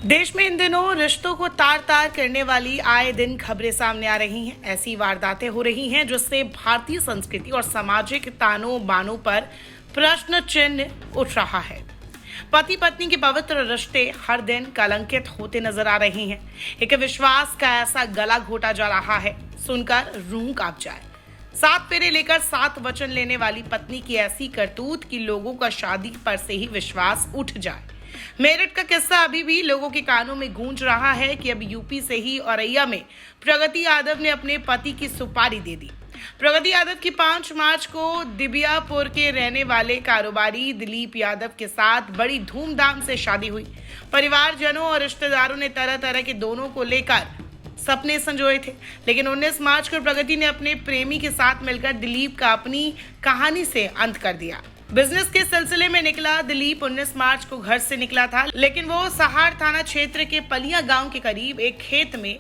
देश में इन दिनों रिश्तों को तार तार करने वाली आए दिन खबरें सामने आ रही हैं। ऐसी वारदातें हो रही हैं जिससे भारतीय संस्कृति और सामाजिक तानों बानों पर प्रश्न चिन्ह उठ रहा है। पति पत्नी के पवित्र रिश्ते हर दिन कलंकित होते नजर आ रहे हैं। एक विश्वास का ऐसा गला घोटा जा रहा है, सुनकर रूह कांप जाए। 7 फेरे लेकर 7 वचन लेने वाली पत्नी की ऐसी करतूत कि लोगों का शादी पर से ही विश्वास उठ जाए। मेरठ का किस्सा अभी भी लोगों के कानों में गूंज रहा है कि अब यूपी से ही औरैया में प्रगति यादव ने अपने पति की सुपारी दे दी। प्रगति यादव की 5 मार्च को दिबियापुर के रहने वाले कारोबारी दिलीप यादव के साथ बड़ी धूमधाम से शादी हुई। परिवारजनों और रिश्तेदारों ने तरह तरह के दोनों को लेकर सपने संजोए थे, लेकिन 19 मार्च को प्रगति ने अपने प्रेमी के साथ मिलकर दिलीप का अपनी कहानी से अंत कर दिया। बिजनेस के सिलसिले में निकला दिलीप 19 मार्च को घर से निकला था, लेकिन वो सहार थाना क्षेत्र के पलिया गांव के करीब एक खेत में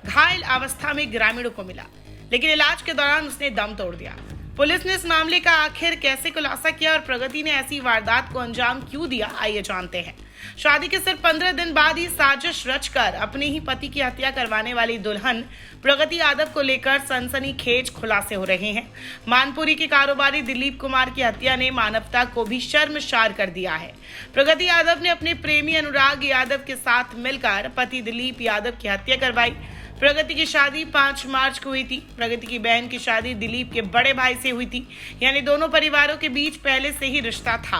घायल अवस्था में ग्रामीणों को मिला, लेकिन इलाज के दौरान उसने दम तोड़ दिया। पुलिस ने इस मामले का आखिर कैसे खुलासा किया और प्रगति ने ऐसी वारदात को अंजाम क्यों दिया, आइए जानते हैं। शादी के सिर्फ 15 दिन बाद ही साजिश रचकर अपने ही पति की हत्या करवाने वाली दुल्हन प्रगति यादव को लेकर सनसनीखेज खुलासे हो रहे हैं। मानपुरी के कारोबारी दिलीप कुमार की हत्या ने मानवता को भी शर्मसार कर दिया है। प्रगति यादव ने अपने प्रेमी अनुराग यादव के साथ मिलकर पति दिलीप यादव की हत्या करवाई। प्रगति की शादी 5 मार्च को हुई थी। प्रगति की बहन की शादी दिलीप के बड़े भाई से हुई थी, यानी दोनों परिवारों के बीच पहले से ही रिश्ता था।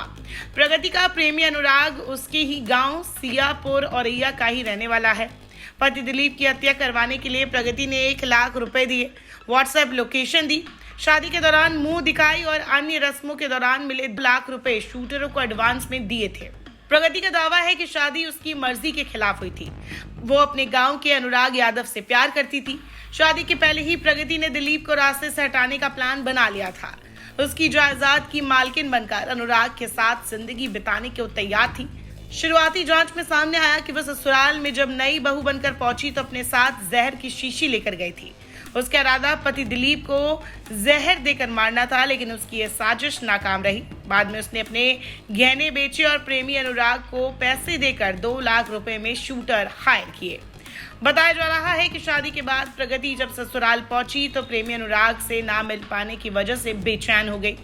प्रगति का प्रेमी अनुराग उसके ही गांव सियापुर औरैया का ही रहने वाला है। पति दिलीप की हत्या करवाने के लिए प्रगति ने 1 लाख रुपए दिए, व्हाट्सएप लोकेशन दी, शादी के दौरान मुंह दिखाई और अन्य रस्मों के दौरान मिले 2 लाख रुपए शूटरों को एडवांस में दिए थे। प्रगति का दावा है कि शादी उसकी मर्जी के खिलाफ हुई थी। वो अपने गांव के अनुराग यादव से प्यार करती थी। शादी के पहले ही प्रगति ने दिलीप को रास्ते से हटाने का प्लान बना लिया था। उसकी जायदाद की मालकिन बनकर अनुराग के साथ जिंदगी बिताने को तैयार थी। शुरुआती जांच में सामने आया कि वह ससुराल में जब नई बहू बनकर पहुंची तो अपने साथ जहर की शीशी लेकर गई थी। उसका इरादा पति दिलीप को जहर देकर मारना था, लेकिन उसकी यह साजिश नाकाम रही। बाद में उसने अपने गहने बेचे और प्रेमी अनुराग को पैसे देकर 2 लाख रुपए में शूटर हायर किए। बताया जा रहा है कि शादी के बाद प्रगति जब ससुराल पहुंची तो प्रेमी अनुराग से ना मिल पाने की वजह से बेचैन हो गई।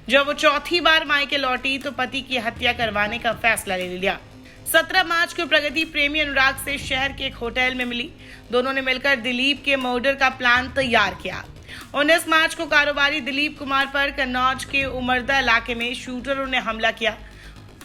जब वो चौथी बार मायके लौटी तो पति की हत्या करवाने का फैसला ले लिया। 17 मार्च को प्रगति प्रेमी अनुराग से शहर के एक होटल में मिली। दोनों ने मिलकर दिलीप के मर्डर का प्लान तैयार किया। 19 मार्च को कारोबारी दिलीप कुमार पर कन्नौज के उमरदा इलाके में शूटरों ने हमला किया,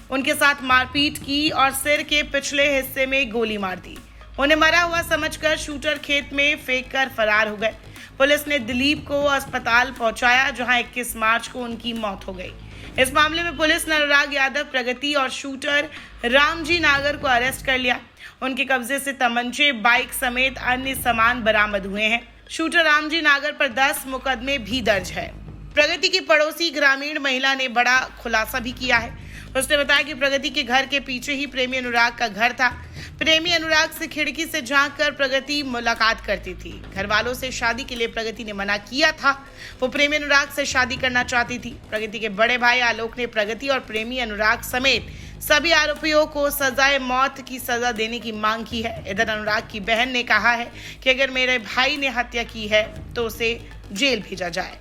उनके साथ मारपीट की और सिर के पिछले हिस्से में गोली मार दी। उन्हें मरा हुआ समझकर शूटर खेत में फेंककर फरार हो गए। पुलिस ने दिलीप को अस्पताल पहुंचाया, जहां 21 मार्च को उनकी मौत हो गई। इस मामले में पुलिस ने अनुराग यादव, प्रगति और शूटर रामजी नागर को अरेस्ट कर लिया। उनके कब्जे से तमंचे, बाइक समेत अन्य सामान बरामद हुए हैं। शूटर रामजी नागर पर 10 मुकदमे भी दर्ज है। प्रगति की पड़ोसी ग्रामीण महिला ने बड़ा खुलासा भी किया है। उसने बताया कि प्रगति के घर के पीछे ही प्रेमी अनुराग का घर था। प्रेमी अनुराग से खिड़की से झांक कर प्रगति मुलाकात करती थी। घर वालों से शादी के लिए प्रगति ने मना किया था। वो प्रेमी अनुराग से शादी करना चाहती थी। प्रगति के बड़े भाई आलोक ने प्रगति और प्रेमी अनुराग समेत सभी आरोपियों को सजाए मौत की सजा देने की मांग की है। इधर अनुराग की बहन ने कहा है कि अगर मेरे भाई ने हत्या की है तो उसे जेल भेजा जाए।